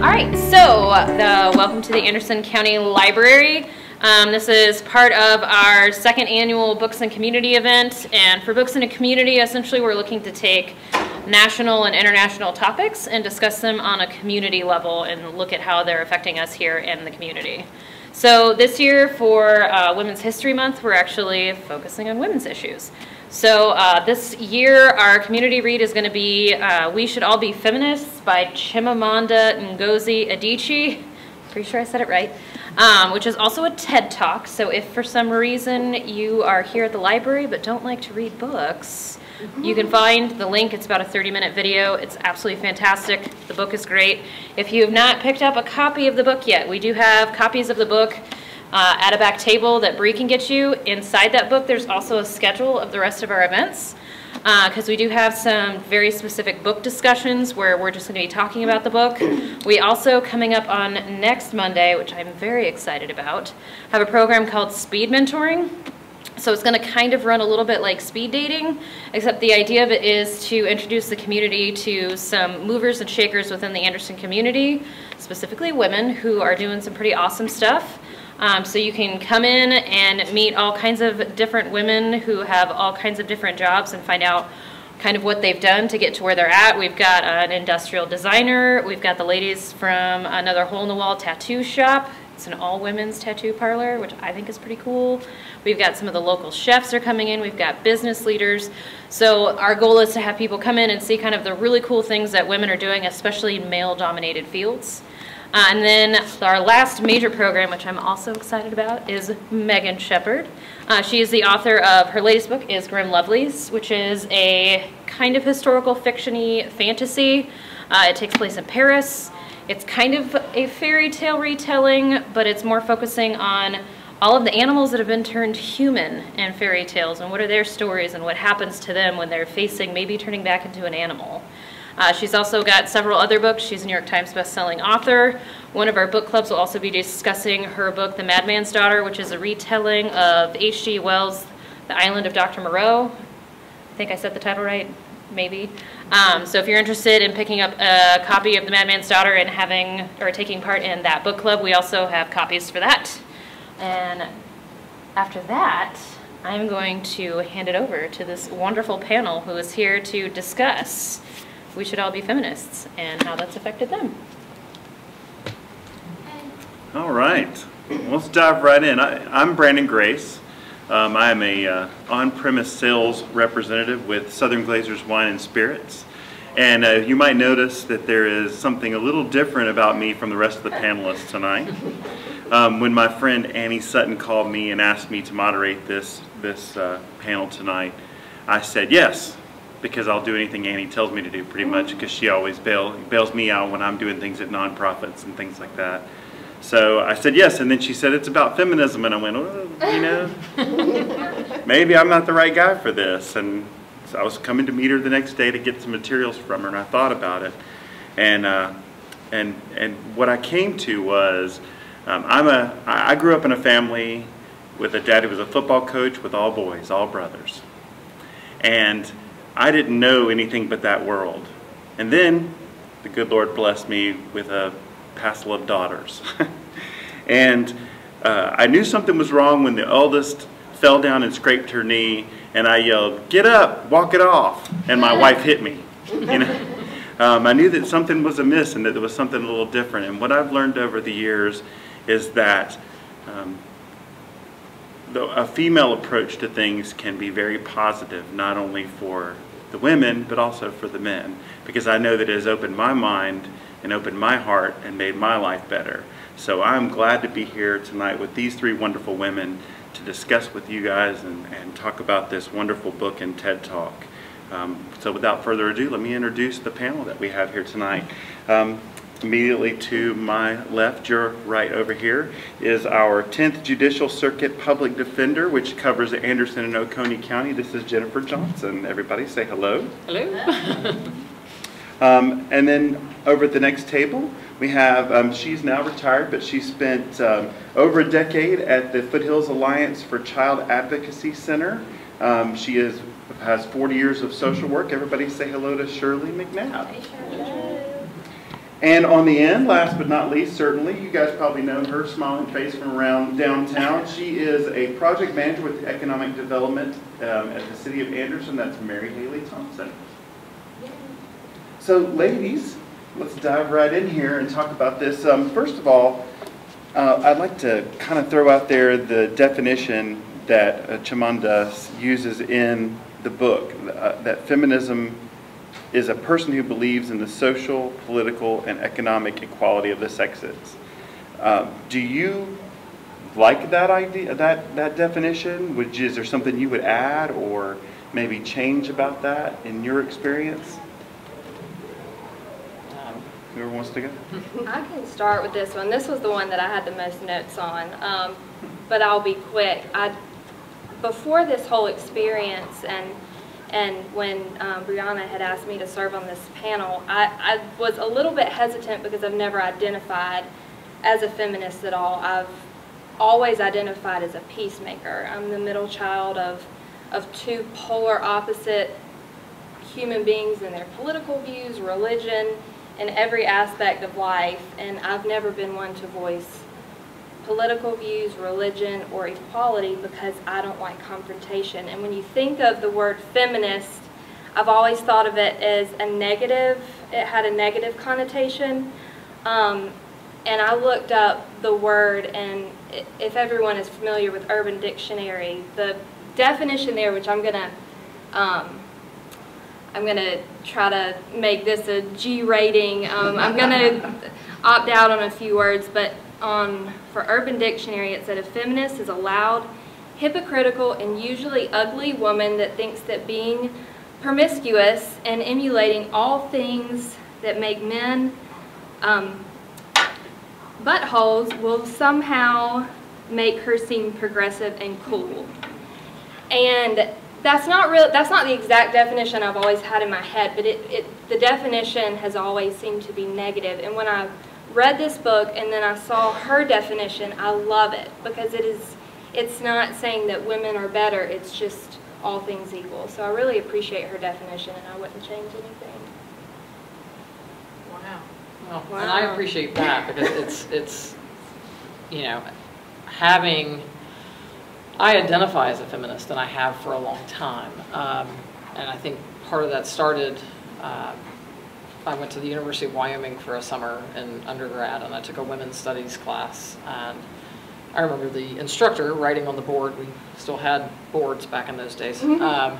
Alright, so welcome to the Anderson County Library. This is part of our second annual Books and Community event, and for Books in a Community, essentially we're looking to take national and international topics and discuss them on a community level and look at how they're affecting us here in the community. So this year for Women's History Month, we're actually focusing on women's issues. So this year our community read is going to be We Should All Be Feminists by Chimamanda Ngozi Adichie. Pretty sure I said it right. Which is also a TED Talk. So if for some reason you are here at the library but don't like to read books, you can find the link. It's about a 30-minute video. It's absolutely fantastic. The book is great. If you have not picked up a copy of the book yet, we do have copies of the book at a back table that Bree can get you. Inside that book, there's also a schedule of the rest of our events, because we do have some very specific book discussions where we're just going to be talking about the book. We also, coming up on next Monday, which I'm very excited about, have a program called Speed Mentoring. So it's going to kind of run a little bit like speed dating, except the idea of it is to introduce the community to some movers and shakers within the Anderson community, specifically women who are doing some pretty awesome stuff. So you can come in and meet all kinds of different women who have all kinds of different jobs and find out kind of what they've done to get to where they're at. We've got an industrial designer. We've got the ladies from another hole-in-the-wall tattoo shop. It's an all-women's tattoo parlor, which I think is pretty cool. We've got some of the local chefs are coming in. We've got business leaders. So our goal is to have people come in and see kind of the really cool things that women are doing, especially in male-dominated fields. And then our last major program, which I'm also excited about, is Megan Shepherd. She is the author of, her latest book is Grim Lovelies, which is a kind of historical fiction-y fantasy. It takes place in Paris. It's kind of a fairy tale retelling, but it's more focusing on all of the animals that have been turned human in fairy tales and what are their stories and what happens to them when they're facing maybe turning back into an animal. She's also got several other books. She's a New York Times bestselling author. One of our book clubs will also be discussing her book, The Madman's Daughter, which is a retelling of H.G. Wells' The Island of Dr. Moreau. I think I said the title right, maybe. So if you're interested in picking up a copy of The Madman's Daughter and having, or taking part in that book club, we also have copies for that. And after that, I'm going to hand it over to this wonderful panel who is here to discuss We Should All Be Feminists and how that's affected them. All right, let's dive right in. I'm Brandon Grace. I am a on-premise sales representative with Southern Glazers Wine and Spirits. And you might notice that there is something a little different about me from the rest of the panelists tonight. When my friend Annie Sutton called me and asked me to moderate this panel tonight, I said yes, because I'll do anything Annie tells me to do pretty much, because she always bails me out when I'm doing things at nonprofits and things like that. So I said yes, and then she said it's about feminism, and I went, oh, you know, maybe I'm not the right guy for this. And so I was coming to meet her the next day to get some materials from her, and I thought about it, and what I came to was I grew up in a family with a dad who was a football coach with all boys, all brothers, and I didn't know anything but that world. And then the good Lord blessed me with a passel of daughters. And I knew something was wrong when the eldest fell down and scraped her knee, and I yelled, "Get up, walk it off," and my wife hit me. You know, I knew that something was amiss and that there was something a little different. And what I've learned over the years is that a female approach to things can be very positive, not only for the women, but also for the men, because I know that it has opened my mind and opened my heart and made my life better. So I'm glad to be here tonight with these three wonderful women to discuss with you guys and talk about this wonderful book and TED Talk. So without further ado, let me introduce the panel that we have here tonight. Immediately to my left, your right over here, is our 10th Judicial Circuit Public Defender, which covers Anderson and Oconee County. This is Jennifer Johnson. Everybody say hello. Hello. And then over at the next table, we have, she's now retired, but she spent over a decade at the Foothills Alliance for Child Advocacy Center. She has 40 years of social work. Everybody say hello to Shirley McNabb. Hey, Shirley. And on the end, last but not least, certainly, you guys probably know her smiling face from around downtown. She is a project manager with economic development at the city of Anderson. That's Mary Haley Thompson. So ladies, let's dive right in here and talk about this. First of all, I'd like to kind of throw out there the definition that Chamanda uses in the book, that feminism is a person who believes in the social, political, and economic equality of the sexes. Do you like that idea, that definition? Is there something you would add or maybe change about that in your experience? Whoever wants to go? I can start with this one. This was the one that I had the most notes on, but I'll be quick. Before this whole experience and when Brianna had asked me to serve on this panel, I was a little bit hesitant because I've never identified as a feminist at all. I've always identified as a peacemaker. I'm the middle child of two polar opposite human beings in their political views, religion, and every aspect of life, and I've never been one to voice political views, religion, or equality because I don't like confrontation. And when you think of the word feminist, I've always thought of it as a negative. It had a negative connotation. And I looked up the word, and if everyone is familiar with Urban Dictionary, the definition there, which I'm gonna try to make this a G rating. I'm gonna opt out on a few words, but for Urban Dictionary, it said a feminist is a loud, hypocritical, and usually ugly woman that thinks that being promiscuous and emulating all things that make men buttholes will somehow make her seem progressive and cool. And that's not the exact definition I've always had in my head, but the definition has always seemed to be negative. And when I read this book and then I saw her definition, I love it because it's not saying that women are better, it's just all things equal. So I really appreciate her definition, and I wouldn't change anything. Wow. Well, wow. And I appreciate that because it's you know, I identify as a feminist, and I have for a long time. And I think part of that started, I went to the University of Wyoming for a summer in undergrad, and I took a women's studies class. And I remember the instructor writing on the board, we still had boards back in those days, the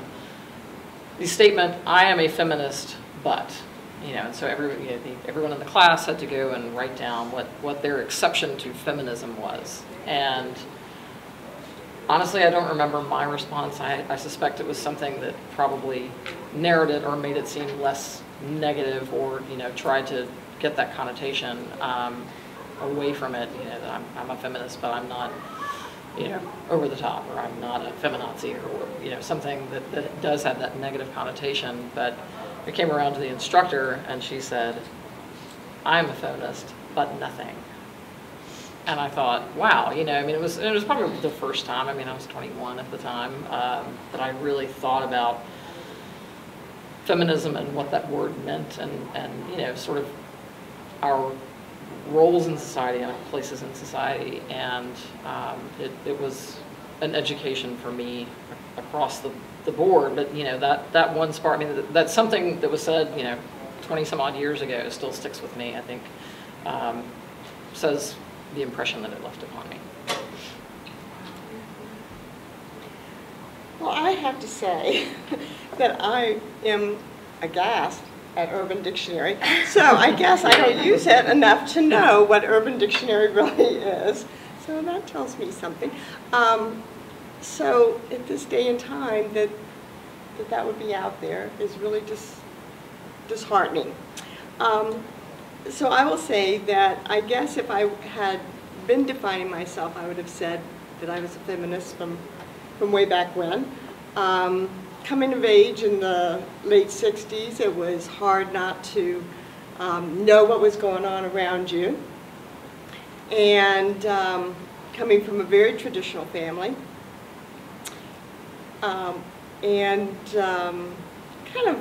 statement, "I am a feminist, but," you know, and so everyone in the class had to go and write down what their exception to feminism was. And honestly, I don't remember my response. I suspect it was something that probably narrowed it or made it seem less negative, or, you know, tried to get that connotation away from it, you know, that I'm a feminist, but I'm not, you know, over the top, or I'm not a feminazi, or, you know, something that does have that negative connotation. But it came around to the instructor, and she said, "I'm a feminist, but nothing." And I thought, wow, you know, I mean, it was probably the first time, I mean, I was 21 at the time, that I really thought about feminism and what that word meant, and you know, sort of our roles in society and our places in society. And it was an education for me across the board. But, you know, that one spark, I mean, that's something that was said, you know, 20 some odd years ago, still sticks with me, I think, says the impression that it left upon me. Well, I have to say that I am aghast at Urban Dictionary, so I guess I don't use it enough to know what Urban Dictionary really is. So that tells me something. So at this day and time, that would be out there is really just disheartening. So I will say that I guess if I had been defining myself, I would have said that I was a feminist from way back when. Coming of age in the late 60s, it was hard not to know what was going on around you. And coming from a very traditional family, and kind of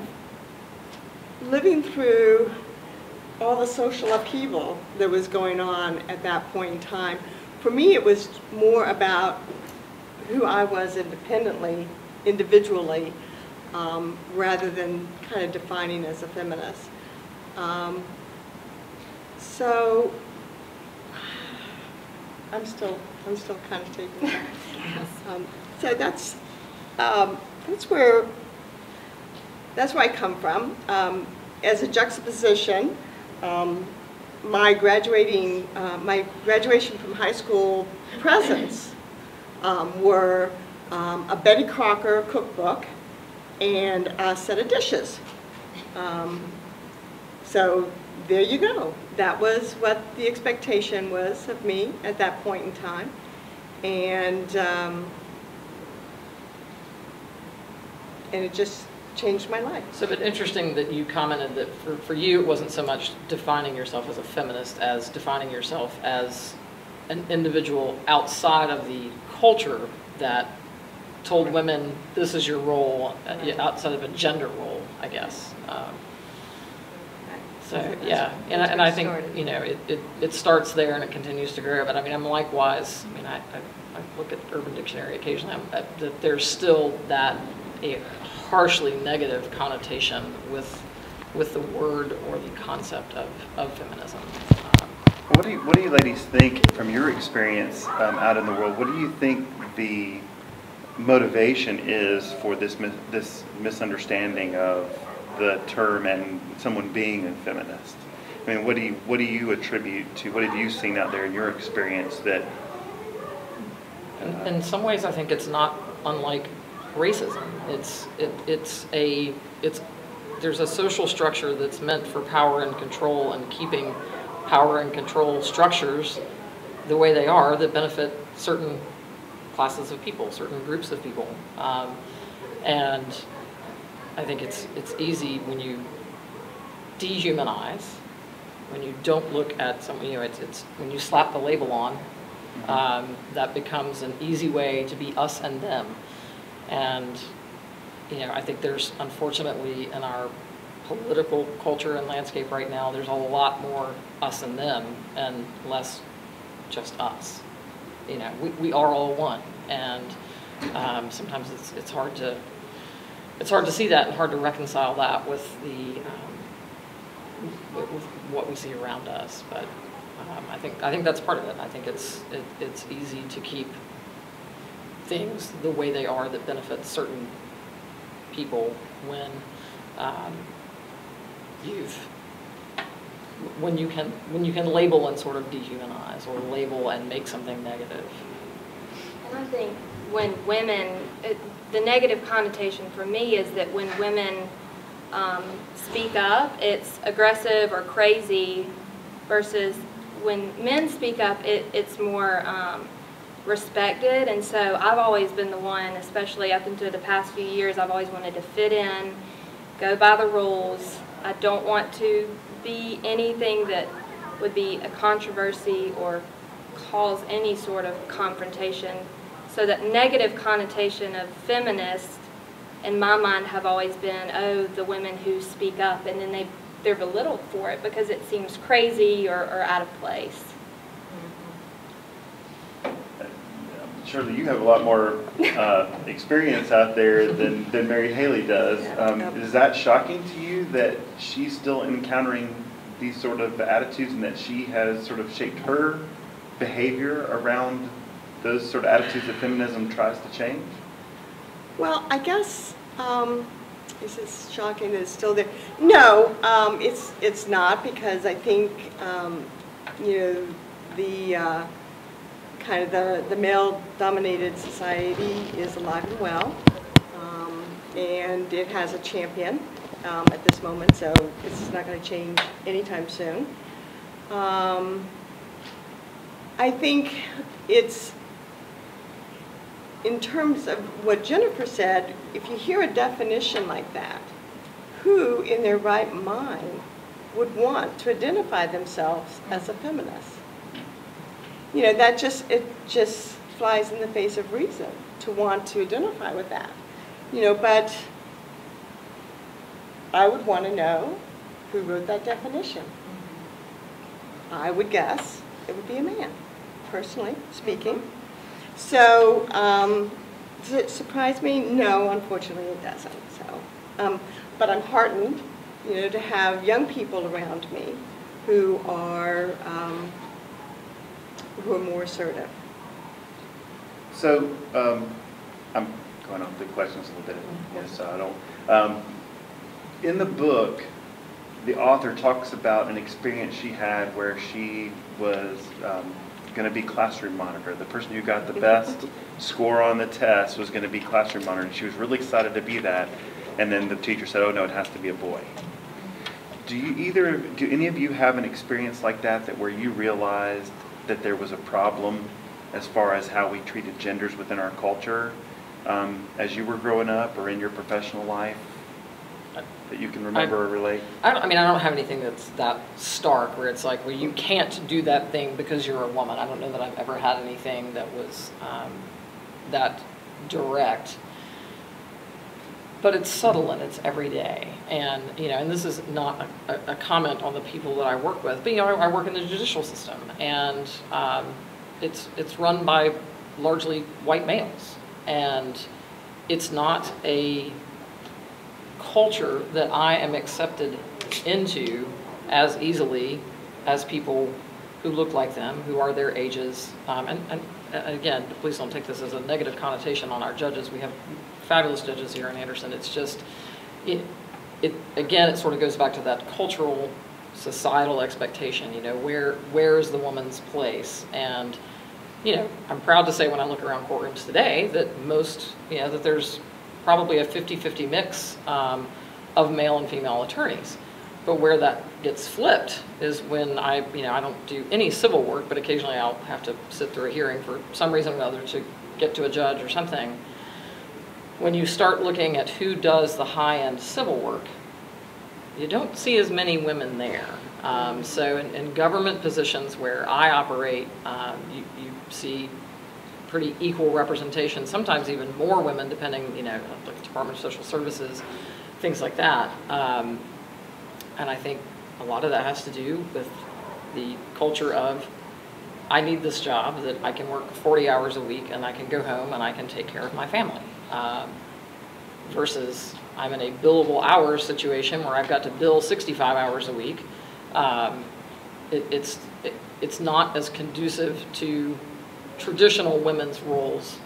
living through all the social upheaval that was going on at that point in time. For me, it was more about who I was individually, rather than kind of defining as a feminist. So I'm still kind of taking that. So that's where I come from. As a juxtaposition, my graduation from high school presents were a Betty Crocker cookbook and a set of dishes. So there you go. That was what the expectation was of me at that point in time. And it just changed my life. So, but interesting that you commented that for you it wasn't so much defining yourself as a feminist as defining yourself as an individual outside of the culture that told women this is your role, outside of a gender role, I guess. So yeah, and I think, you know, it starts there and it continues to grow. But I mean, I'm likewise. I mean, I look at Urban Dictionary occasionally. That there's still that a harshly negative connotation with the word or the concept of feminism. What do you ladies think from your experience out in the world? What do you think the motivation is for this misunderstanding of the term and someone being a feminist? I mean, what do you attribute to? What have you seen out there in your experience that? In some ways, I think it's not unlike racism. There's a social structure that's meant for power and control, and keeping power and control structures the way they are that benefit certain classes of people, certain groups of people, and I think it's easy when you dehumanize, when you don't look at someone, you know, it's when you slap the label on, that becomes an easy way to be us and them. And, you know, I think there's, unfortunately, in our political culture and landscape right now, there's a lot more us and them and less just us. You know, we are all one, and sometimes it's hard to see that and hard to reconcile that with with what we see around us. But I think that's part of it. I think it's easy to keep things the way they are that benefit certain people when you can label and sort of dehumanize or label and make something negative. And I think when women, the negative connotation for me is that when women speak up, it's aggressive or crazy, versus when men speak up, it's more respected. And so I've always been the one, especially up until the past few years, I've always wanted to fit in, go by the rules. I don't want to be anything that would be a controversy or cause any sort of confrontation. So that negative connotation of feminist, in my mind, have always been, oh, the women who speak up, and then they're belittled for it because it seems crazy or out of place. Shirley, you have a lot more experience out there than Mary Haley does. Is that shocking to you that she's still encountering these sort of attitudes, and that she has sort of shaped her behavior around those sort of attitudes that feminism tries to change? Well, I guess, is this shocking that it's still there? No, it's not, because I think, you know, the kind of the male-dominated society is alive and well, and it has a champion at this moment, so it's not going to change anytime soon. I think it's, in terms of what Jennifer said, if you hear a definition like that, who in their right mind would want to identify themselves as a feminist? You know, it just flies in the face of reason to want to identify with that. You know, but I would want to know who wrote that definition. I would guess it would be a man, personally speaking. So, does it surprise me? No, unfortunately it doesn't. So, but I'm heartened, to have young people around me who are more assertive. So, I'm going off the questions a little bit, so I don't. In the book, the author talks about an experience she had where she was going to be classroom monitor. The person who got the best score on the test was going to be classroom monitor, and she was really excited to be that. And then the teacher said, "Oh no, it has to be a boy." Do any of you have an experience like that where you realized that there was a problem as far as how we treated genders within our culture as you were growing up or in your professional life that you can remember or relate? I don't have anything that's that stark where it's like, well, you can't do that thing because you're a woman. I don't know that I've ever had anything that was that direct. But it's subtle and it's every day. And, and this is not a comment on the people that I work with, but, I work in the judicial system, and it's run by largely white males. And it's not a culture that I am accepted into as easily as people who look like them, who are their ages. And again, please don't take this as a negative connotation on our judges. We have fabulous judges here in Anderson. It's just, again, it sort of goes back to that cultural, societal expectation, where is the woman's place? And, I'm proud to say when I look around courtrooms today that that there's probably a 50-50 mix of male and female attorneys. But where that gets flipped is when I don't do any civil work, but occasionally I'll have to sit through a hearing for some reason or another to get to a judge or something. When you start looking at who does the high-end civil work, you don't see as many women there. So in government positions where I operate, you see pretty equal representation, sometimes even more women, depending, like Department of Social Services, things like that. And I think a lot of that has to do with the culture of, I need this job that I can work 40 hours a week and I can go home and I can take care of my family. Versus I'm in a billable hours situation where I've got to bill 65 hours a week. It's not as conducive to traditional women's roles,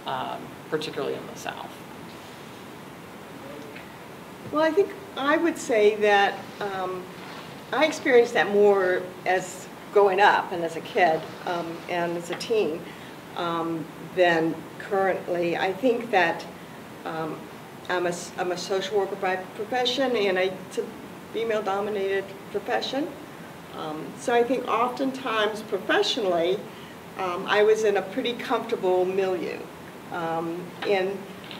particularly in the South. Well, I think I would say that I experienced that more as growing up and as a kid and as a teen than currently. I think that I'm a social worker by profession, and it's a female-dominated profession. So I think oftentimes professionally, I was in a pretty comfortable milieu. And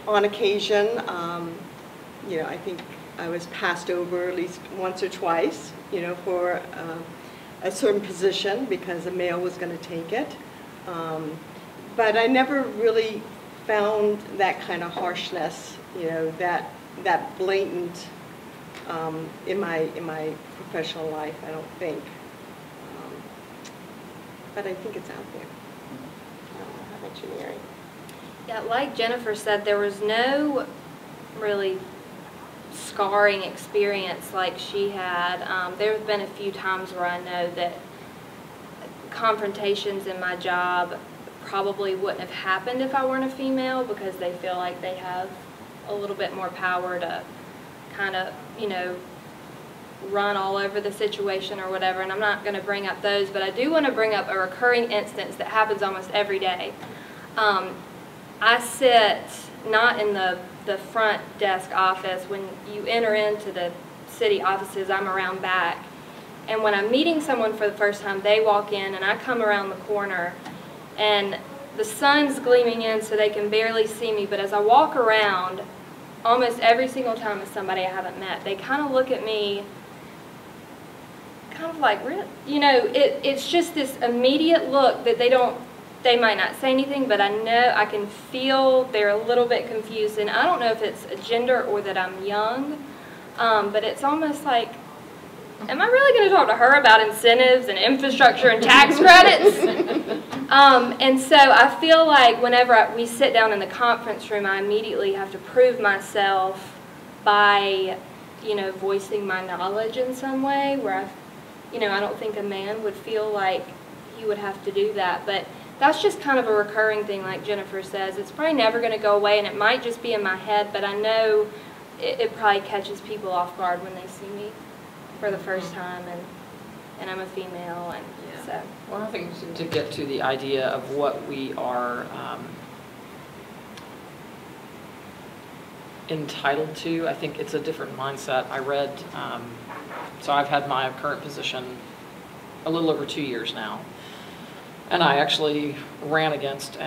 on occasion, I think I was passed over at least once or twice, for a certain position because a male was going to take it. But I never really found that kind of harshness, that blatant in my professional life, I don't think. But I think it's out there. I don't know, how about you, Mary? Yeah, like Jennifer said, there was no really scarring experience like she had. There have been a few times where I know that confrontations in my job probably wouldn't have happened if I weren't a female, because they feel like they have a little bit more power to kind of, run all over the situation or whatever, and I'm not going to bring up those, but I do want to bring up a recurring instance that happens almost every day. I sit not in the front desk office. When you enter into the city offices, I'm around back, and when I'm meeting someone for the first time, they walk in and I come around the corner and the sun's gleaming in so they can barely see me, but as I walk around, almost every single time it's somebody I haven't met, they kind of look at me kind of like, really? It's just this immediate look that they might not say anything, but I know, I can feel they're a little bit confused, and I don't know if it's a gender or that I'm young, but it's almost like am I really going to talk to her about incentives and infrastructure and tax credits? And so I feel like whenever we sit down in the conference room, I immediately have to prove myself by, you know, voicing my knowledge in some way where I don't think a man would feel like he would have to do that. But that's just kind of a recurring thing, like Jennifer says. It's probably never going to go away, and it might just be in my head, but I know it probably catches people off guard when they see me for the first time, and I'm a female, and so. Well, I think to get to the idea of what we are entitled to, I think it's a different mindset. I read, so I've had my current position a little over 2 years now, and I actually ran against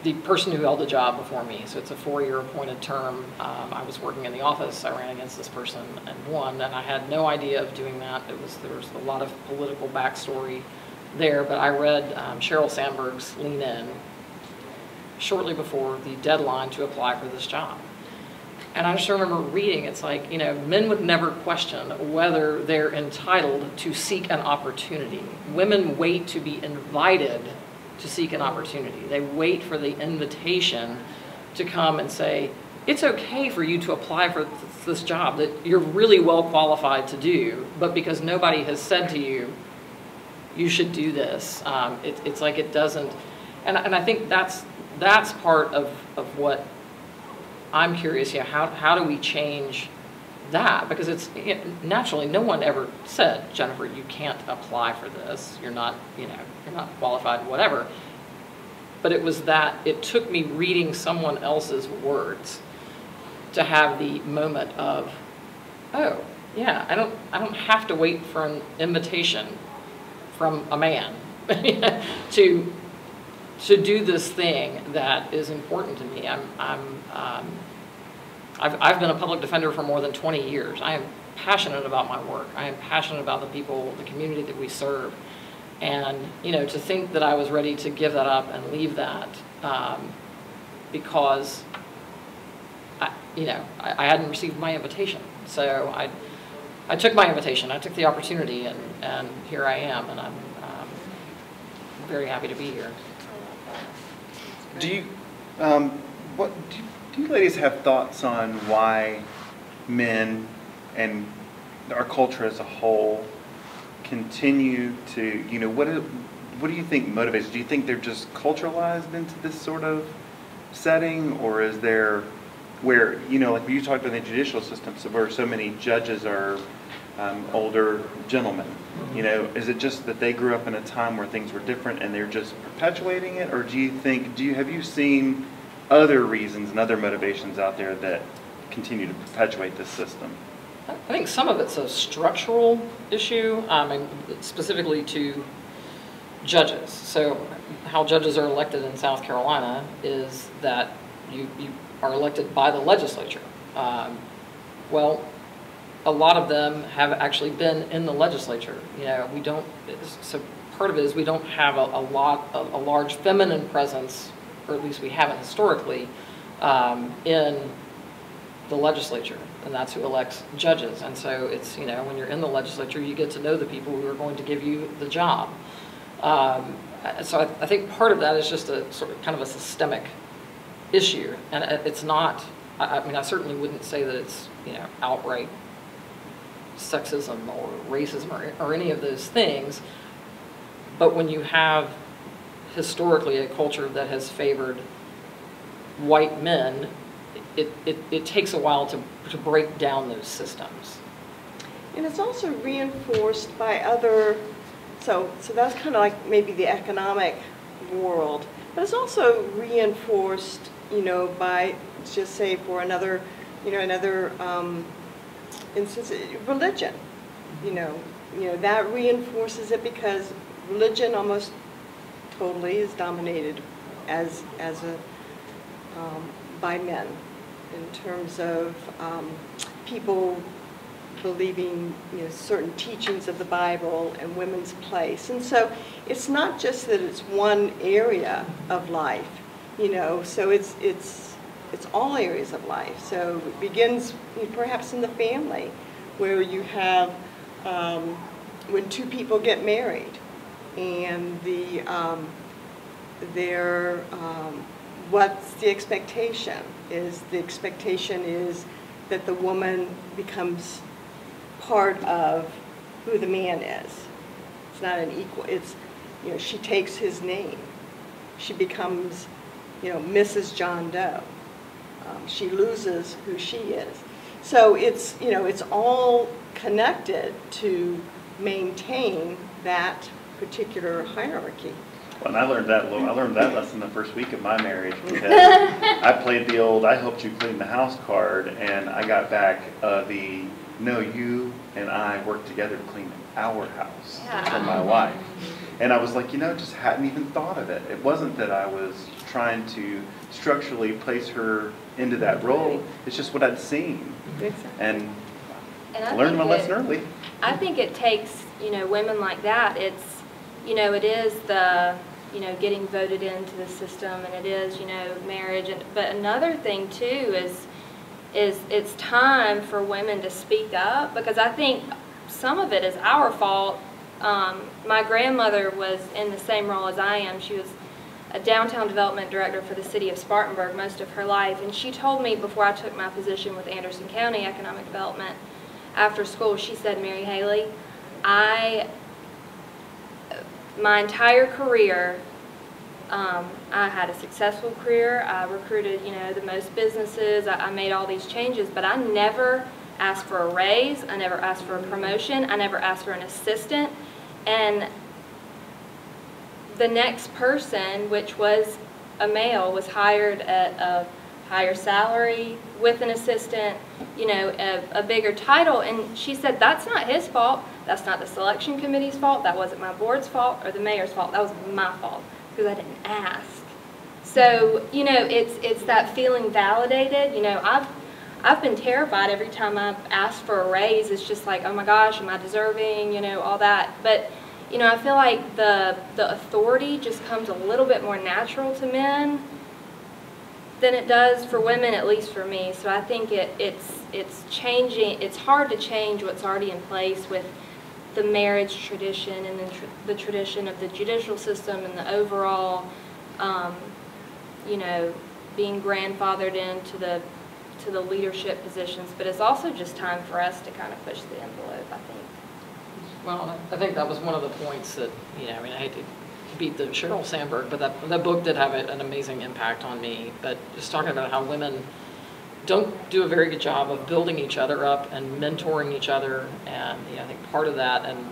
the person who held the job before me. So it's a 4-year appointed term. I was working in the office. I ran against this person and won, and I had no idea of doing that. There was a lot of political backstory there, but I read Sheryl Sandberg's Lean In shortly before the deadline to apply for this job. And I just remember reading, it's like, men would never question whether they're entitled to seek an opportunity. Women wait to be invited to seek an opportunity. They wait for the invitation to come and say, it's okay for you to apply for this job that you're really well qualified to do, but because nobody has said to you, you should do this, it's like it doesn't, and I think that's part of what I'm curious, how do we change that? Because it's naturally, no one ever said, Jennifer, you can't apply for this. You're not qualified, whatever. But it was that it took me reading someone else's words to have the moment of, oh yeah, I don't have to wait for an invitation from a man to do this thing that is important to me. I've been a public defender for more than 20 years. I am passionate about my work. I am passionate about the people, the community that we serve. And, to think that I was ready to give that up and leave that because, I hadn't received my invitation. So I took my invitation. I took the opportunity, and here I am, and I'm very happy to be here. Do you ladies have thoughts on why men and our culture as a whole continue to, what do you think motivates? Do you think they're just culturalized into this sort of setting, or is there where, like you talked about the judicial system, so where so many judges are older gentlemen, is it just that they grew up in a time where things were different and they're just perpetuating it, or have you seen other reasons and other motivations out there that continue to perpetuate this system? I think some of it's a structural issue, and specifically to judges. So how judges are elected in South Carolina is that you are elected by the legislature. Well, a lot of them have actually been in the legislature. We don't, so part of it is we don't have a large feminine presence, or at least we haven't historically, in the legislature, and that's who elects judges. And so it's, when you're in the legislature, you get to know the people who are going to give you the job. So I think part of that is just a sort of kind of a systemic issue, and it's not, I certainly wouldn't say that it's, outright sexism or racism or any of those things, but when you have historically a culture that has favored white men, it takes a while to break down those systems. And it's also reinforced by other, so that's kind of like maybe the economic world, but it's also reinforced, by, just say for another instance, religion. That reinforces it because religion almost totally is dominated as a by men in terms of people believing certain teachings of the Bible and women's place. And so it's not just that it's one area of life, so it's all areas of life. So it begins perhaps in the family where you have when two people get married and what's the expectation? The expectation is that the woman becomes part of who the man is. It's not an equal, it's, she takes his name. She becomes, Mrs. John Doe. She loses who she is. So it's, it's all connected to maintain that particular hierarchy. Well, and I learned that lesson the first week of my marriage, because I played the old "I helped you clean the house" card, and I got back the "No, you and I worked together to clean our house" from my wife. And I was like, just hadn't even thought of it. It wasn't that I was trying to structurally place her into that role. It's just what I'd seen. Exactly. And And I learned my lesson early. I think it takes, women like that. It's, it is the, getting voted into the system, and it is, marriage. But another thing too is it's time for women to speak up, because I think some of it is our fault. My grandmother was in the same role as I am. She was a downtown development director for the city of Spartanburg most of her life, and she told me before I took my position with Anderson County Economic Development after school, she said, "Mary Haley, my entire career, I had a successful career. I recruited, the most businesses. I made all these changes, but I never asked for a raise. I never asked for a promotion. I never asked for an assistant. And the next person, which was a male, was hired at a higher salary with an assistant, a bigger title." And she said, "That's not his fault. That's not the selection committee's fault. That wasn't my board's fault or the mayor's fault. That was my fault, because I didn't ask." So, it's that feeling validated. I've been terrified every time I've asked for a raise. It's just like, oh my gosh, am I deserving, all that. But, I feel like the authority just comes a little bit more natural to men than it does for women, at least for me. So I think it's changing. It's hard to change what's already in place with the marriage tradition and then the tradition of the judicial system and the overall, being grandfathered into the leadership positions. But it's also just time for us to kind of push the envelope, I think. Well, I think that was one of the points that, I hate to beat the Sheryl Sandberg, but that book did have an amazing impact on me. But just talking about how women don't do a very good job of building each other up and mentoring each other. And I think part of that, and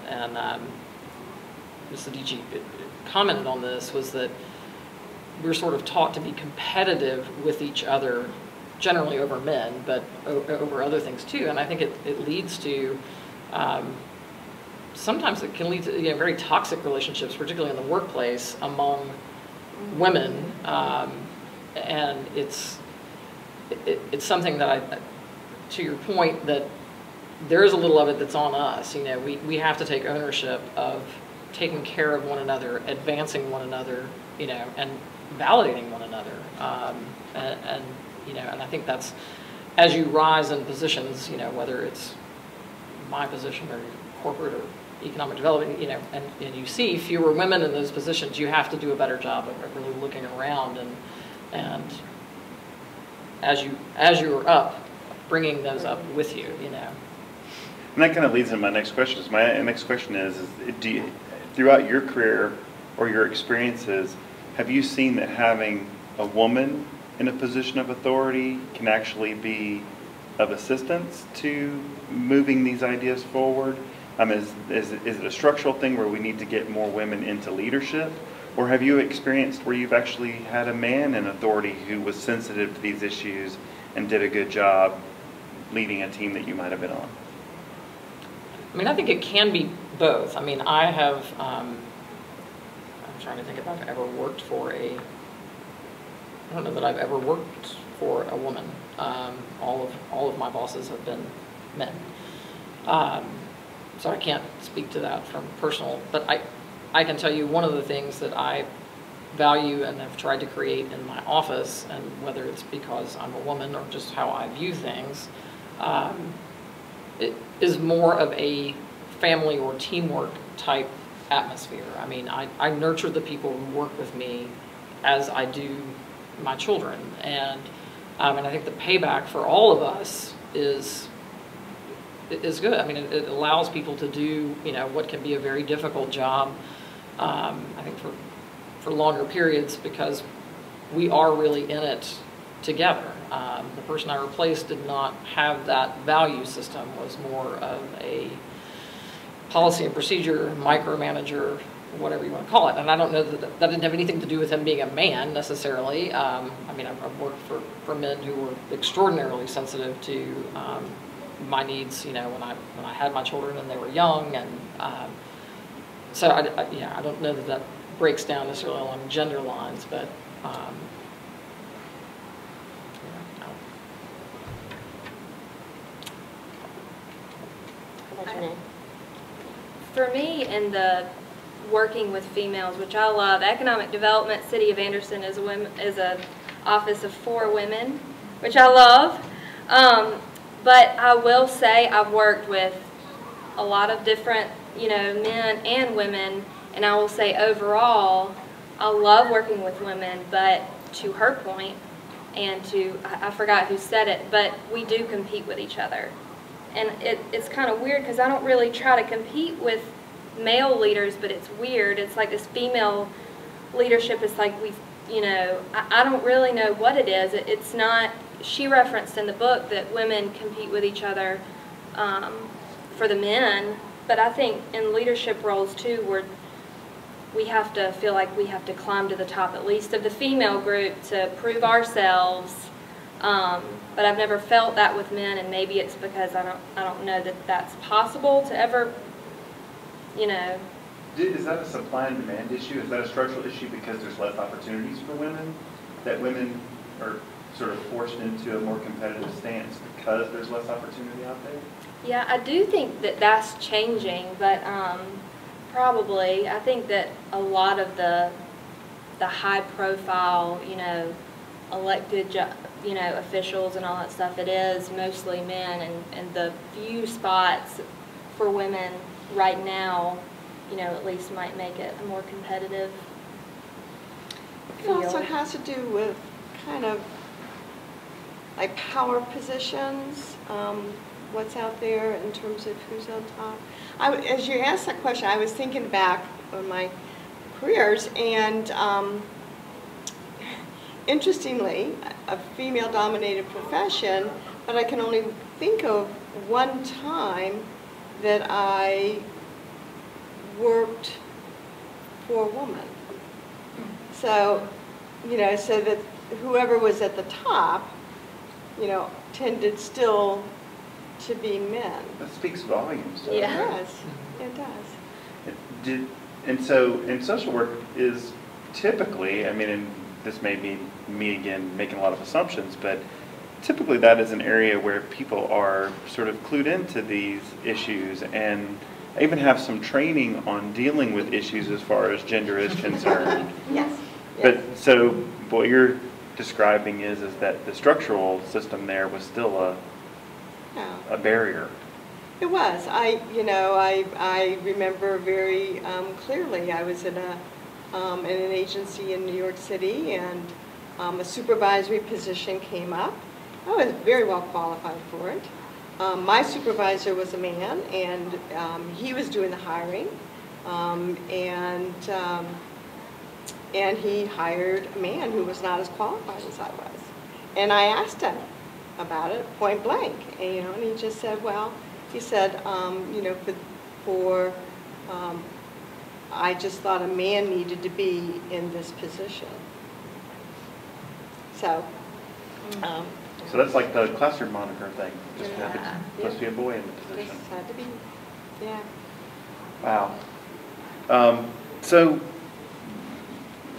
Mr. DG commented on this, was that we're sort of taught to be competitive with each other, generally over men, but over other things too. And I think it leads to, sometimes it can lead to very toxic relationships, particularly in the workplace, among women. And it's something that to your point, that there is a little of it that's on us. We have to take ownership of taking care of one another, advancing one another, and validating one another. And I think that's, as you rise in positions, whether it's my position or corporate or economic development, and you see fewer women in those positions, you have to do a better job of really looking around and as you are up, bringing those up with you, And that kind of leads into my next question. My next question is do you, throughout your career or your experiences, have you seen that having a woman in a position of authority can actually be of assistance to moving these ideas forward? Is it a structural thing where we need to get more women into leadership? Or have you experienced where you've actually had a man in authority who was sensitive to these issues and did a good job leading a team that you might have been on? I think it can be both. I have, I'm trying to think if I've ever worked for I don't know that I've ever worked for a woman. All of my bosses have been men. So I can't speak to that from personal, but I can tell you one of the things that I value and have tried to create in my office, and whether it's because I'm a woman or just how I view things, it is more of a family or teamwork type atmosphere. I mean, I nurture the people who work with me as I do my children, and I think the payback for all of us is good. I mean, it allows people to do, you know, what can be a very difficult job, I think for longer periods, because we are really in it together. The person I replaced did not have that value system, was more of a policy and procedure micromanager, whatever you want to call it. And I don't know that didn't have anything to do with him being a man necessarily. I mean, I've worked for men who were extraordinarily sensitive to my needs, you know, when I had my children and they were young, and so I don't know that breaks down necessarily along gender lines, but For me, in the working with females, which I love, Economic Development, City of Anderson is a office of 4 women, which I love. But I will say I've worked with a lot of different, you know, men and women, and I will say overall, I love working with women, but to her point, and I forgot who said it, but we do compete with each other. And it's kind of weird because I don't really try to compete with male leaders, but it's weird. It's like this female leadership is like you know, I don't really know what it is. It's not, she referenced in the book that women compete with each other for the men, but I think in leadership roles too, we have to feel like we have to climb to the top, at least of the female group, to prove ourselves. But I've never felt that with men, and maybe it's because I don't know that that's possible to ever, you know. Is that a supply and demand issue? Is that a structural issue because there's less opportunities for women? That women are sort of forced into a more competitive stance because there's less opportunity out there? Yeah, I do think that that's changing, but probably I think that a lot of the high-profile, you know, elected, you know, officials and all that stuff, it is mostly men, and the few spots for women right now, you know, at least might make it a more competitive field. It also has to do with kind of like power positions, what's out there in terms of who's on top. As you asked that question, I was thinking back on my careers, and interestingly, a female-dominated profession, but I can only think of one time that I worked for a woman. So, you know, so that whoever was at the top, you know, tended still to be men. That speaks volumes. Yeah. It does. It does. And so in social work is typically, I mean, and this may be me again making a lot of assumptions, but typically that is an area where people are sort of clued into these issues and even have some training on dealing with issues as far as gender is concerned. Yes. But so what you're describing is that the structural system there was still a barrier. It was. I remember very clearly. I was in an agency in New York City, and a supervisory position came up. I was very well qualified for it. My supervisor was a man, and he was doing the hiring, and he hired a man who was not as qualified as I was. And I asked him about it point blank, and he just said, well, he said, I just thought a man needed to be in this position. So. So that's like the classroom monitor thing. Just Yeah. supposed to be a boy in the position. Just had to be, yeah. Wow. So,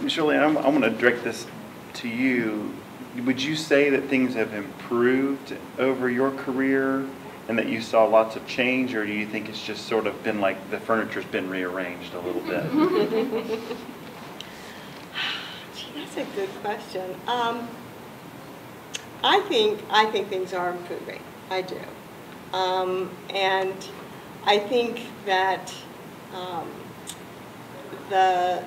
Shirley, I want to direct this to you. Would you say that things have improved over your career and that you saw lots of change, or do you think it's just sort of been like the furniture's been rearranged a little bit? Gee, that's a good question. I think things are improving. I do. And I think that the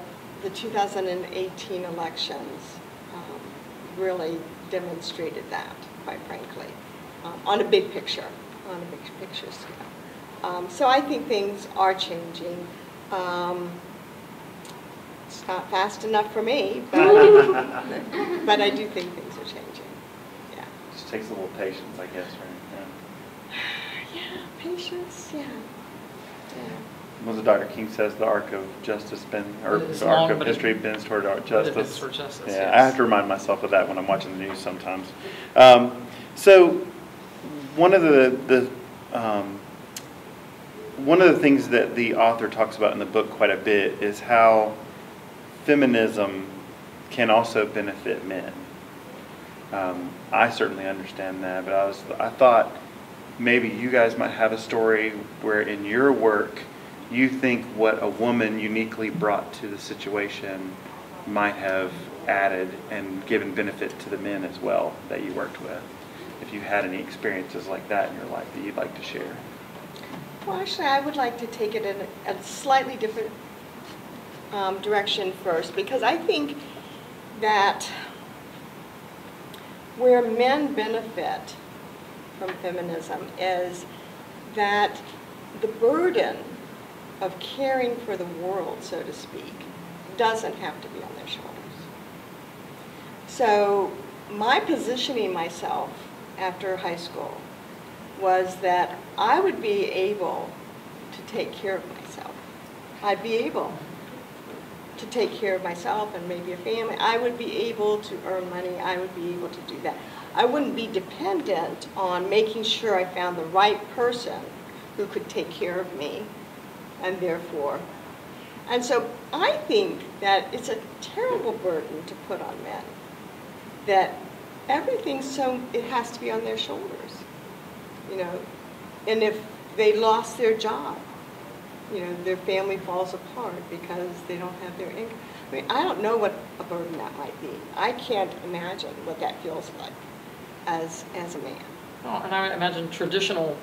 2018 elections really demonstrated that, quite frankly, on a big picture scale. So I think things are changing. It's not fast enough for me, but I do think things are changing. Yeah. Just takes a little patience, I guess, right? Yeah, patience. Yeah. Was it Dr. King says the arc of justice bends, or It's the arc long, of but history bends toward It justice? bends toward justice, Yeah, yes. I have to remind myself of that when I'm watching the news sometimes. So one of the things that the author talks about in the book quite a bit is how feminism can also benefit men. I certainly understand that, but I thought maybe you guys might have a story where in your work you think what a woman uniquely brought to the situation might have added and given benefit to the men as well that you worked with. If you had any experiences like that in your life that you'd like to share. Well, actually, I would like to take it in a slightly different direction first, because I think that where men benefit from feminism is that the burden of caring for the world, so to speak, doesn't have to be on their shoulders. So my positioning myself after high school was that I would be able to take care of myself. I'd be able to take care of myself and maybe a family. I would be able to earn money. I would be able to do that. I wouldn't be dependent on making sure I found the right person who could take care of me, and therefore. And so I think that it's a terrible burden to put on men, that everything's it has to be on their shoulders, you know. And if they lost their job, you know, their family falls apart because they don't have their income. I mean, I don't know what a burden that might be. I can't imagine what that feels like as a man. Well, and I imagine traditional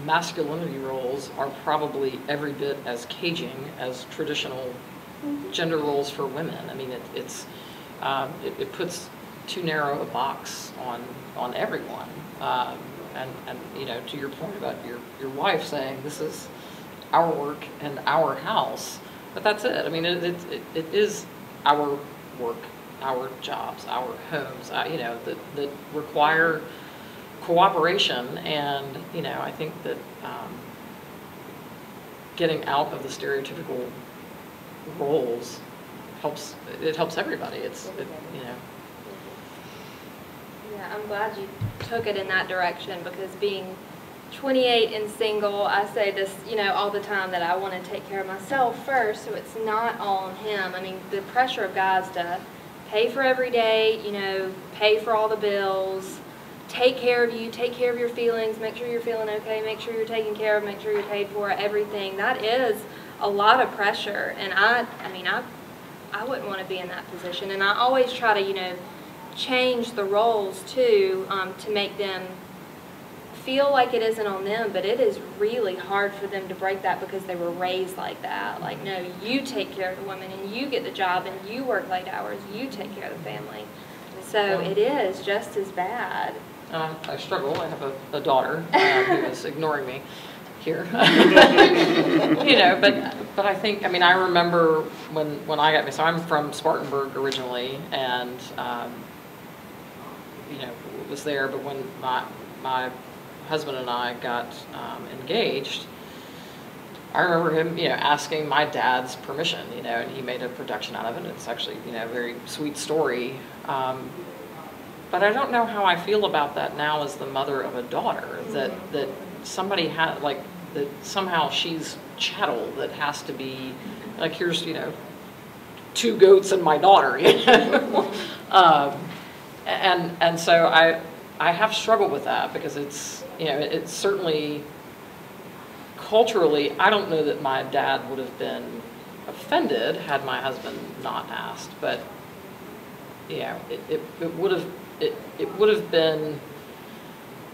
masculinity roles are probably every bit as caging as traditional gender roles for women. I mean, it puts too narrow a box on everyone. And you know, to your point about your wife saying this is our work and our house, but that's it. I mean, it is our work, our jobs, our homes, you know, that require cooperation. And you know, I think that getting out of the stereotypical roles helps. It helps everybody. You know. Yeah, I'm glad you took it in that direction, because being 28 and single, I say this, you know, all the time, that I want to take care of myself first, so it's not all on him. I mean, the pressure of guys to pay for every day, you know, pay for all the bills, take care of you, take care of your feelings, make sure you're feeling okay, make sure you're taken care of, make sure you're paid for, everything. That is a lot of pressure, and I wouldn't want to be in that position. And I always try to, you know, change the roles too, to make them feel like it isn't on them, but it is really hard for them to break that because they were raised like that. Like, no, you take care of the woman, and you get the job, and you work late hours, you take care of the family. So it is just as bad. I struggle. I have a daughter who is ignoring me here. You know, but I think, I mean, I remember when I got, so I'm from Spartanburg originally, and you know, was there, but when my husband and I got engaged, I remember him, you know, asking my dad's permission, you know, and he made a production out of it. It's actually, you know, a very sweet story. But I don't know how I feel about that now as the mother of a daughter, that somebody had, like, that somehow she's chattel that has to be, like, here's, you know, 2 goats and my daughter, you know. And so I have struggled with that, because it's, you know, it's certainly culturally, I don't know that my dad would have been offended had my husband not asked, but you know, it would have been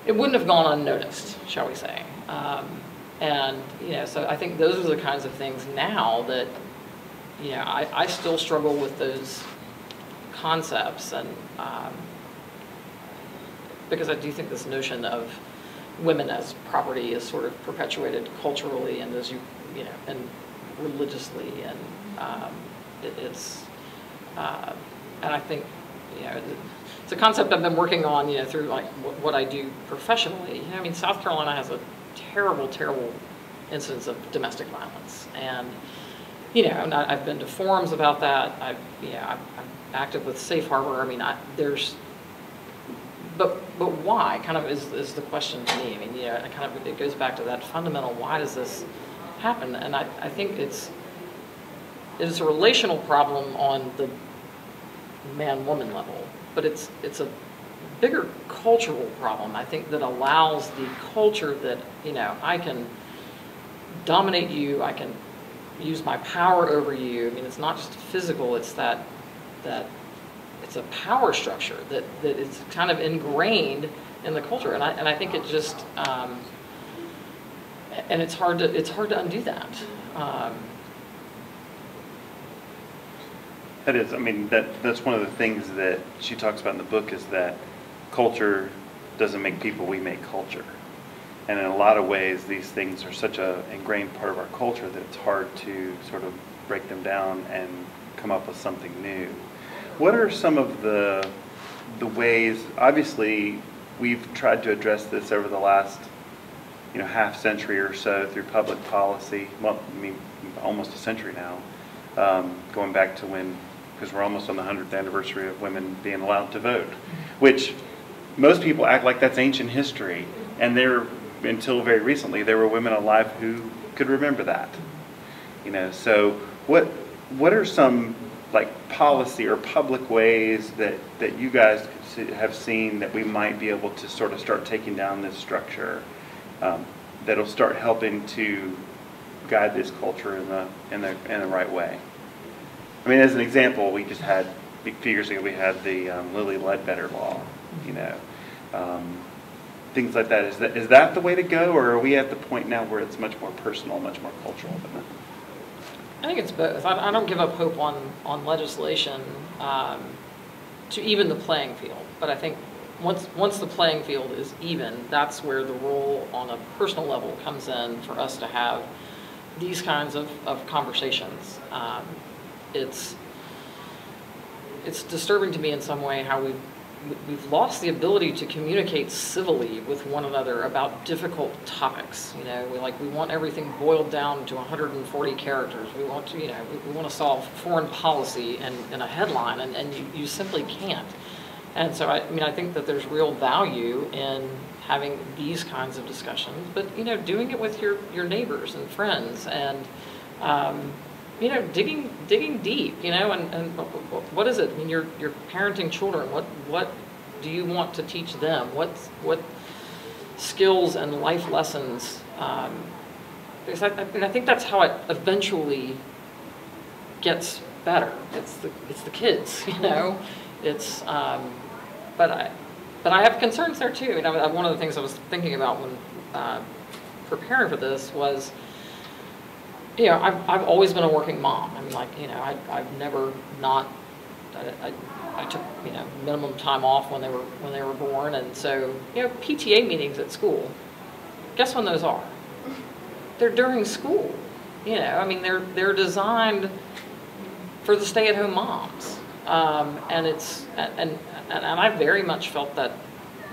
it wouldn't have gone unnoticed, shall we say. And, you know, so I think those are the kinds of things now that, you know, I still struggle with those concepts, and because I do think this notion of women as property is sort of perpetuated culturally and as you know, and religiously, and and I think, you know, it's a concept I've been working on, you know, through like what I do professionally. You know, I mean, South Carolina has a terrible, terrible incidence of domestic violence, and you know, and I've been to forums about that. I'm active with Safe Harbor. I mean, but why? Kind of is the question to me. I mean, you know, it goes back to that fundamental. Why does this happen? And I think it's a relational problem on the man-woman level, but it's a bigger cultural problem, I think, that allows the culture that, you know, I can dominate you, I can use my power over you. I mean, it's not just physical, it's that it's a power structure that is kind of ingrained in the culture, and I think it just and it's hard to undo that. That is, I mean, that's one of the things that she talks about in the book, is that culture doesn't make people, we make culture. And in a lot of ways, these things are such an ingrained part of our culture that it's hard to sort of break them down and come up with something new. What are some of the ways, obviously, we've tried to address this over the last, you know, half century or so through public policy. Well, I mean, almost a century now, going back to when, because we're almost on the 100th anniversary of women being allowed to vote, which most people act like that's ancient history, and until very recently, there were women alive who could remember that. You know, so what are some like policy or public ways that you guys have seen that we might be able to sort of start taking down this structure, that'll start helping to guide this culture in the right way? I mean, as an example, we just had a few years ago, we had the Lilly Ledbetter law. You know, things like that. Is that the way to go, or are we at the point now where it's much more personal, much more cultural than that? I think it's both. I don't give up hope on legislation to even the playing field, but I think once the playing field is even, that's where the role on a personal level comes in for us to have these kinds of conversations. It's disturbing to me in some way how we've lost the ability to communicate civilly with one another about difficult topics. You know, we want everything boiled down to 140 characters. We want to, you know, we want to solve foreign policy in a headline, and you simply can't. And so I mean, I think that there's real value in having these kinds of discussions, but you know, doing it with your neighbors and friends, and you know, digging deep, you know, and what is it? I mean, you're parenting children. What do you want to teach them? What skills and life lessons? Because I think that's how it eventually gets better. It's the kids, you know. It's but I have concerns there too. You know, one of the things I was thinking about when preparing for this was, you know, I've always been a working mom. I mean, like, you know, I've never not. I took, you know, minimum time off when they were born, and so, you know, PTA meetings at school. Guess when those are? They're during school. You know, I mean, they're designed for the stay-at-home moms, and I very much felt that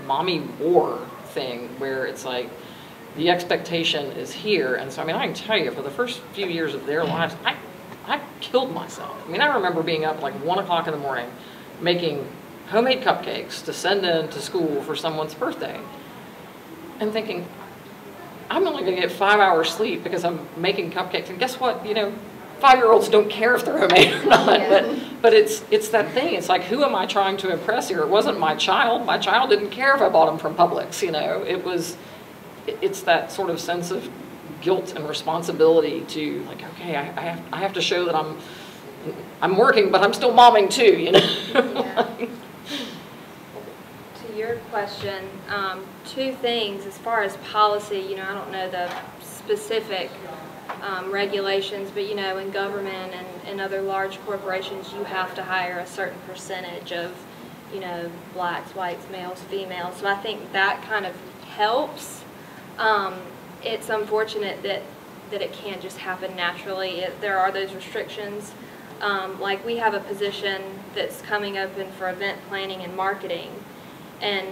mommy war thing where it's like, the expectation is here, and so I mean, I can tell you, for the first few years of their lives, I killed myself. I mean, I remember being up like 1 o'clock in the morning, making homemade cupcakes to send in to school for someone's birthday, and thinking, I'm only going to get 5 hours sleep because I'm making cupcakes. And guess what? You know, 5-year-olds don't care if they're homemade or not. Yeah. But it's that thing. It's like, who am I trying to impress here? It wasn't my child. My child didn't care if I bought them from Publix. You know, it's that sort of sense of guilt and responsibility to, like, okay, I have to show that I'm working, but I'm still momming too, you know. Yeah. To your question. Two things as far as policy. You know, I don't know the specific regulations, but you know, in government and other large corporations, you have to hire a certain percentage of, you know, blacks, whites, males, females. So I think that kind of helps. It's unfortunate that it can't just happen naturally. There are those restrictions. Like we have a position that's coming open for event planning and marketing, and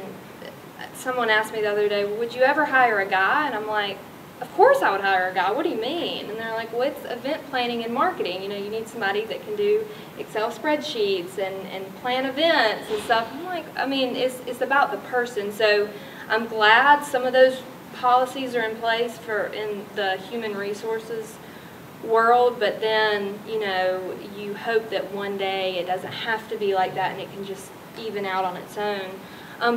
someone asked me the other day, would you ever hire a guy? And I'm like, of course I would hire a guy. What do you mean? And they're like, well, it's event planning and marketing. You know, you need somebody that can do Excel spreadsheets and plan events and stuff. I'm like, I mean, it's about the person. So I'm glad some of those policies are in place in the human resources world, but then, you know, you hope that one day it doesn't have to be like that and it can just even out on its own.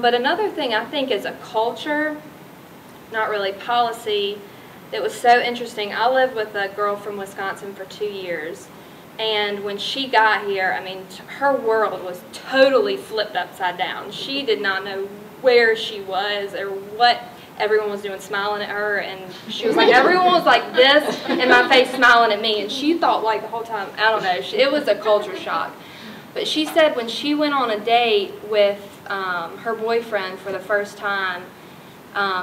But another thing I think is a culture, not really policy, that was so interesting. I lived with a girl from Wisconsin for 2 years, and when she got here, I mean, her world was totally flipped upside down. She did not know where she was or what everyone was doing, smiling at her, and she was like, everyone was like this in my face smiling at me, and she thought like the whole time, I don't know, it was a culture shock. But she said when she went on a date with her boyfriend for the first time,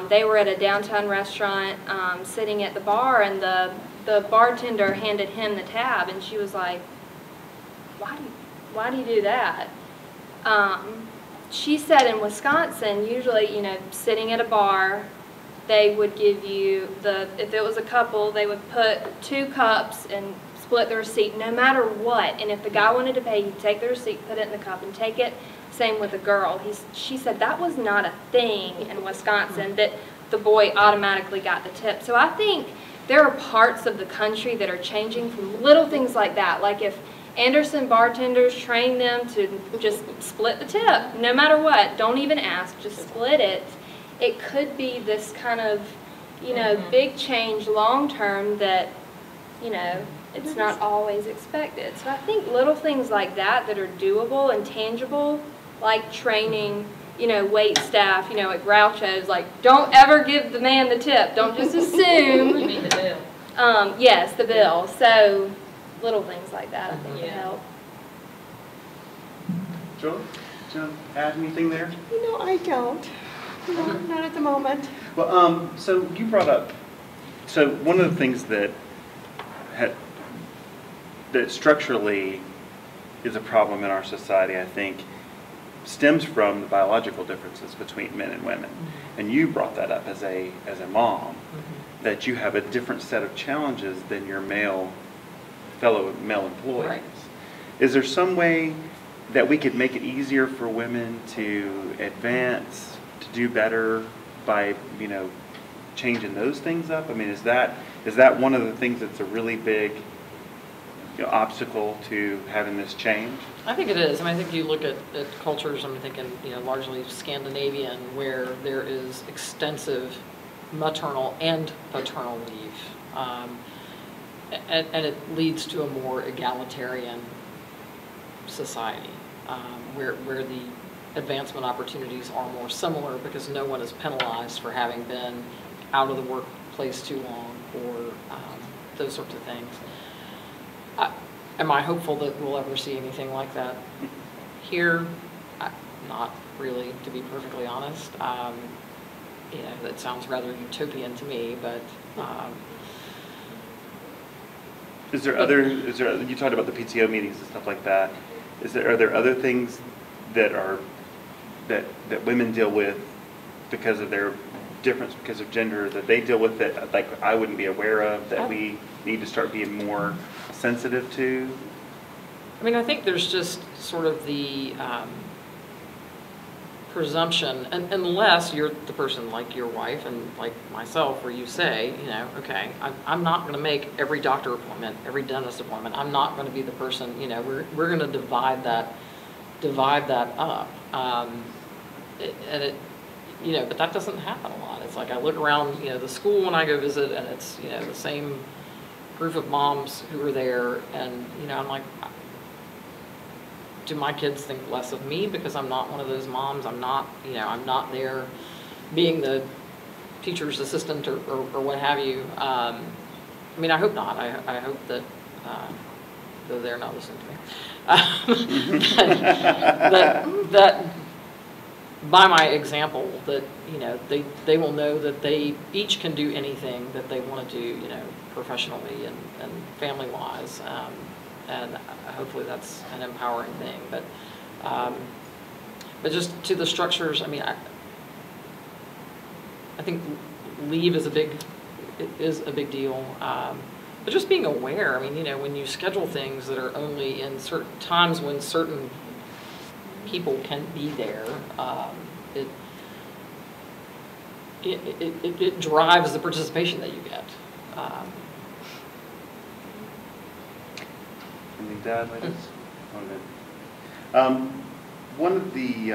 they were at a downtown restaurant sitting at the bar, and the bartender handed him the tab, and she was like, why do you do that? She said in Wisconsin, usually, you know, sitting at a bar, they would give you if it was a couple, they would put 2 cups and split the receipt no matter what. And if the guy wanted to pay, he'd take the receipt, put it in the cup, and take it. Same with the girl. She said that was not a thing in Wisconsin, that the boy automatically got the tip. So I think there are parts of the country that are changing from little things like that. Like if Anderson bartenders train them to just split the tip, no matter what, don't even ask, just split it. It could be this kind of, you know, big change long term that, you know, it's not always expected. So I think little things like that are doable and tangible, like training, you know, wait staff, you know, at Groucho's, like, don't ever give the man the tip. Don't just assume. You mean the bill? Yes, the bill. So little things like that, I think, would help. Joel, do you want to add anything there? You know, I don't. No, not at the moment. Well, so you brought up, so one of the things that structurally is a problem in our society, I think, stems from the biological differences between men and women. And you brought that up as a mom, that you have a different set of challenges than your fellow male employees. Right. Is there some way that we could make it easier for women to advance, to do better by, you know, changing those things up? I mean, is that one of the things that's a really big, you know, obstacle to having this change? I think it is. I mean, I think you look at cultures, I'm thinking, you know, largely Scandinavian, where there is extensive maternal and paternal leave. And it leads to a more egalitarian society, where the advancement opportunities are more similar because no one is penalized for having been out of the workplace too long or those sorts of things. Am I hopeful that we'll ever see anything like that here? Not really, to be perfectly honest. You know, that sounds rather utopian to me, but you talked about the PTO meetings and stuff like that. Are there other things that women deal with because of their difference, because of gender, that they deal with that, like, I wouldn't be aware of, that we need to start being more sensitive to? I mean, I think there's just sort of the presumption, unless you're the person like your wife and like myself, where you say, you know, okay, I'm not going to make every doctor appointment, every dentist appointment. I'm not going to be the person, you know, we're going to divide that up. And it, you know, but that doesn't happen a lot. It's like I look around, you know, the school when I go visit, and it's, you know, the same group of moms who are there, and, you know, I'm like, do my kids think less of me because I'm not one of those moms? I'm not, I'm not there being the teacher's assistant or what have you. I mean, I hope not. I hope that, though they're not listening to me, that by my example, that, they will know that they each can do anything that they want to do, professionally and family-wise. And hopefully that's an empowering thing. But just to the structures, I mean, I think leave is a big deal. But just being aware, I mean, when you schedule things that are only in certain times when certain people can be there, it drives the participation that you get. Anything to add, ladies? One of the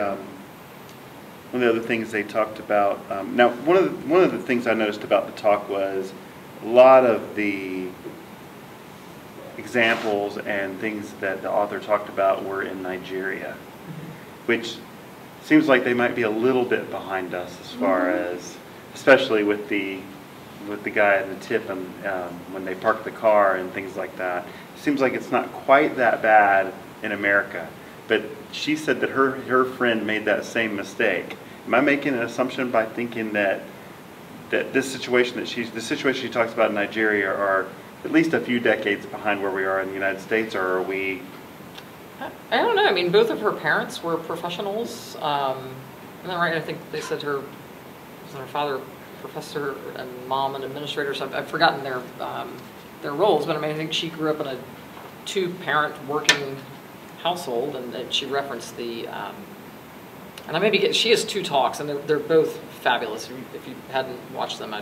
other things they talked about. Now, one of the things I noticed about the talk was a lot of the examples and things that the author talked about were in Nigeria, which seems like they might be a little bit behind us as far as, especially with the guy at the tip and when they park the car and things like that. It seems like it's not quite that bad in America, but she said that her friend made that same mistake. Am I making an assumption by thinking that the situation she talks about in Nigeria are at least a few decades behind where we are in the United States, or are we? I don't know. I mean, both of her parents were professionals. Isn't that right? I think they said her father professor and mom an administrator. So I've forgotten their roles, but I mean, I think she grew up in a two-parent working household, and she referenced the. And I maybe she has two talks, and they're both fabulous. If you hadn't watched them,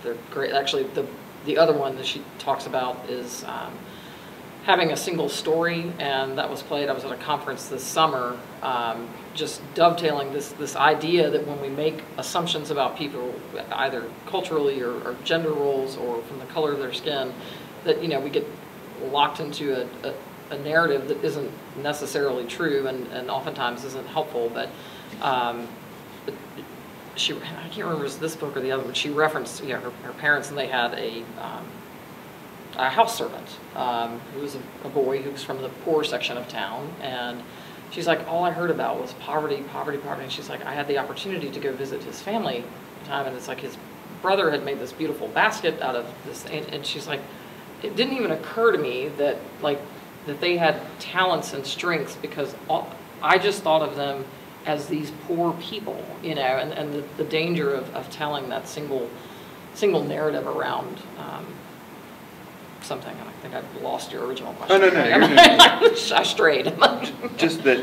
they're great. Actually, the other one that she talks about is having a single story, and that was played. I was at a conference this summer, just dovetailing this idea that when we make assumptions about people, either culturally or gender roles or from the color of their skin, that we get locked into a narrative that isn't necessarily true and oftentimes isn't helpful. But I can't remember if it was this book or the other, but she referenced her parents, and they had a house servant who was a boy who was from the poor section of town, and she's like, all I heard about was poverty, and she's like, I had the opportunity to go visit his family one time, and it's like his brother had made this beautiful basket out of this, and she's like, it didn't even occur to me that they had talents and strengths, because I just thought of them as these poor people, and the danger of telling that single narrative around something. And I think I've lost your original question. Oh, no. I strayed. Just that,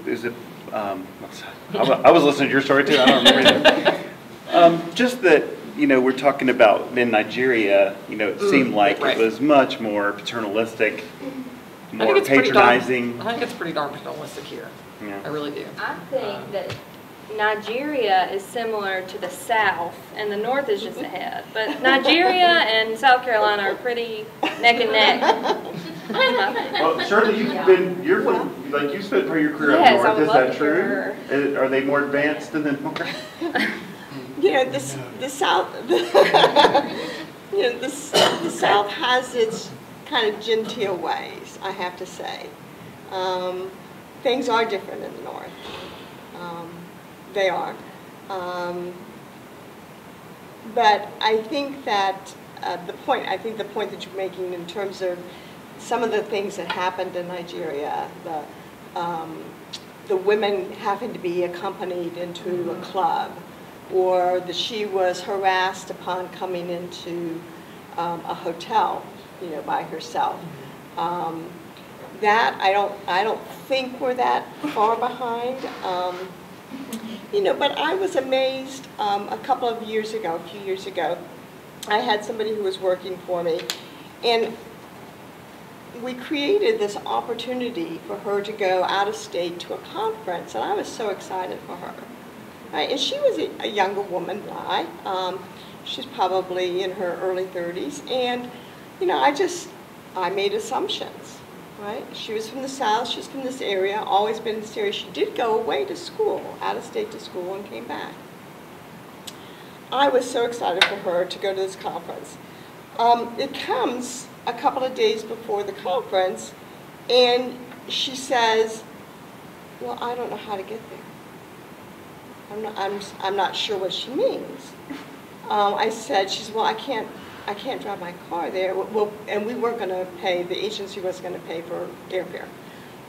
is it, I was listening to your story too, I don't remember. Just that, we're talking about in Nigeria, it seemed like right. It was much more paternalistic, more patronizing. I think it's pretty darn paternalistic here. Yeah. I really do. I think that Nigeria is similar to the South, and the North is just ahead. But Nigeria and South Carolina are pretty neck and neck. Well, Shirley, you spent part of your career yes, up north. Is that true? Are they more advanced than the North? The South, the South has its kind of genteel ways, I have to say. Things are different in the North. They are. But I think that the point that you're making in terms of some of the things that happened in Nigeria, the women having to be accompanied into a club, or that she was harassed upon coming into a hotel, by herself. That I don't think we're that far behind. But I was amazed a few years ago, I had somebody who was working for me, and we created this opportunity for her to go out of state to a conference, and I was so excited for her. Right? And she was a younger woman than I. She's probably in her early 30s, and I made assumptions, right? She was from the South, she was from this area, always been in this area. She did go away to school, out of state to school, and came back. I was so excited for her to go to this conference. It comes a couple of days before the conference, and she says, well, I don't know how to get there. I'm not sure what she means. I said, she said, well, I can't drive my car there. Well, and we weren't going to pay, the agency was going to pay for airfare.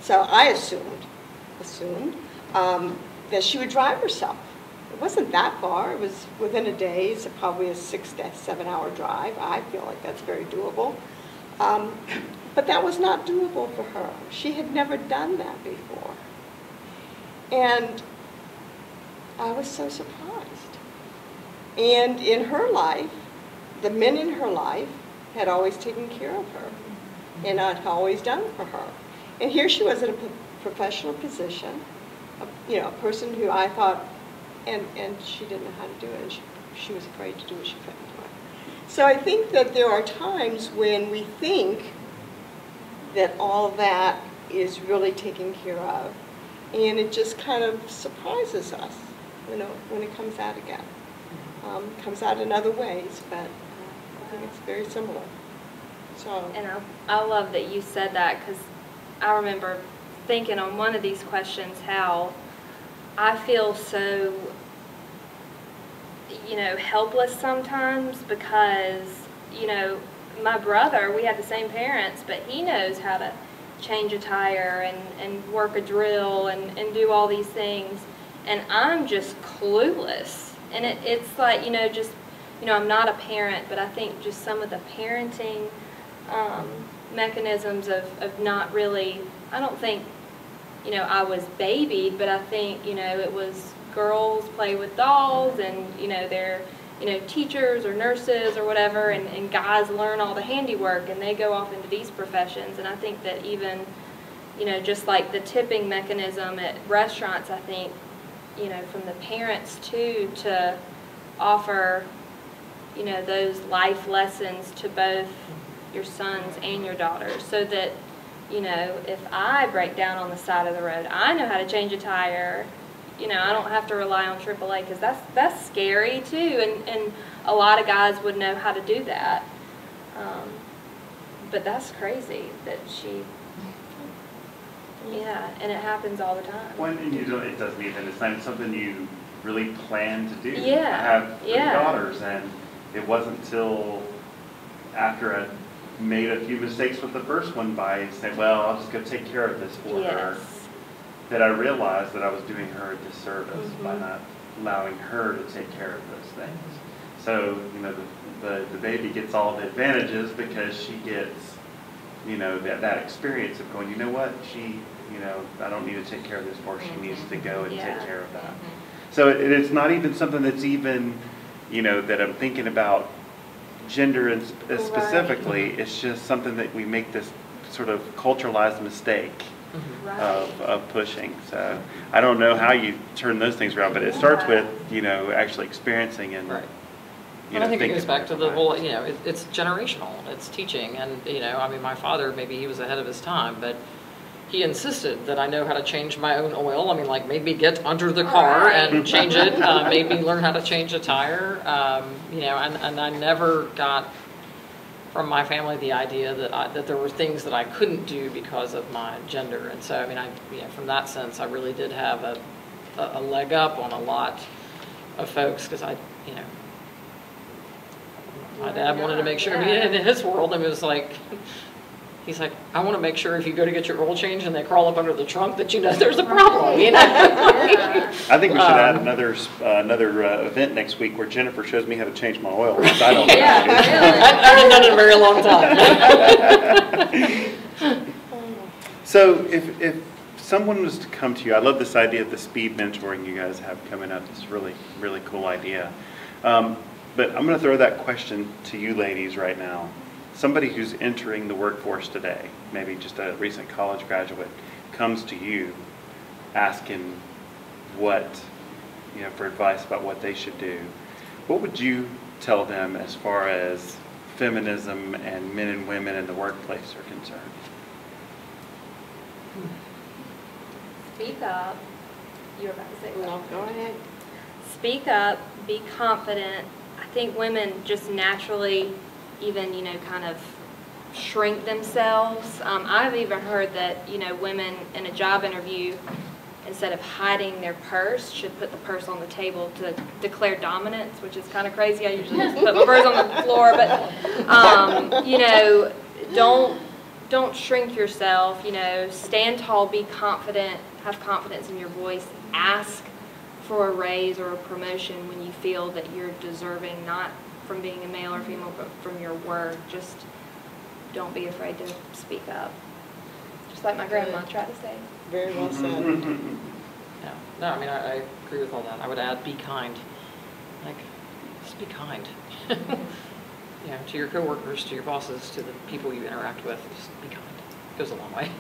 So I assumed that she would drive herself. It wasn't that far. It was within a day. It's probably a 6 to 7 hour drive. I feel like that's very doable. But that was not doable for her. She had never done that before. And I was so surprised. And in her life, the men in her life had always taken care of her and had always done for her. And here she was in a professional position, a person who I thought, and she didn't know how to do it, and she was afraid to do it, she couldn't do it. So I think that there are times when we think that all that is really taken care of, and it just kind of surprises us, when it comes out again. Comes out in other ways, but I think it's very similar. So. And I love that you said that, because I remember thinking on one of these questions how I feel so, helpless sometimes because, my brother, we have the same parents, but he knows how to change a tire and work a drill and do all these things. And I'm just clueless. And it's like, I'm not a parent, but I think just some of the parenting mechanisms of not really, I don't think, I was babied, but I think, it was girls play with dolls and, they're, teachers or nurses or whatever, and guys learn all the handiwork and they go off into these professions. And I think that even, just like the tipping mechanism at restaurants, I think, from the parents too, to offer, those life lessons to both your sons and your daughters, so that, if I break down on the side of the road, I know how to change a tire. I don't have to rely on AAA, because that's scary too, and a lot of guys would know how to do that. But that's crazy that she. Yeah, and it happens all the time. Well, and it doesn't even, it's not something you really plan to do. Yeah. I have 3 daughters, and it wasn't until after I made a few mistakes with the first one by saying, well, I'll just go take care of this for her, that I realized that I was doing her a disservice by not allowing her to take care of those things. So, the baby gets all the advantages because she gets, that experience of going, I don't need to take care of this for her. She needs to go and take care of that. So it's not even something that's even, that I'm thinking about gender and specifically. Right. It's just something that we make this sort of culturalized mistake of pushing. So I don't know how you turn those things around, but it starts with, actually experiencing and. Right. And I think it goes back to the whole, it's generational, it's teaching, and, my father, maybe he was ahead of his time, but he insisted that I know how to change my own oil. Made me get under the car and change it, made me learn how to change a tire, and I never got from my family the idea that there were things that I couldn't do because of my gender. And so, from that sense, I really did have a leg up on a lot of folks, because my dad wanted to make sure, in his world, it was like, he's like, I want to make sure if you go to get your oil change and they crawl up under the trunk that there's a problem, I think we should add another event next week where Jennifer shows me how to change my oil, because I don't know how to do it. I haven't done it in a very long time. So if someone was to come to you, I love this idea of the speed mentoring you guys have coming up. It's really, really cool idea. But I'm going to throw that question to you ladies right now. Somebody who's entering the workforce today, maybe just a recent college graduate, comes to you asking for advice about what they should do. What would you tell them as far as feminism and men and women in the workplace are concerned? Speak up. You were about to say something. No, go ahead. Speak up, be confident. I think women just naturally even, kind of shrink themselves. I've even heard that, women in a job interview, instead of hiding their purse, should put the purse on the table to declare dominance, which is kind of crazy. I usually just put my purse on the floor, but, don't shrink yourself, stand tall, be confident, have confidence in your voice, ask for a raise or a promotion when you feel that you're deserving, not from being a male or female, but from your worth. Just don't be afraid to speak up. Just like my grandma tried to say. Very well said. Yeah. No, I mean, I agree with all that. I would add, be kind. Like, just be kind. To your coworkers, to your bosses, to the people you interact with, just be kind. It goes a long way.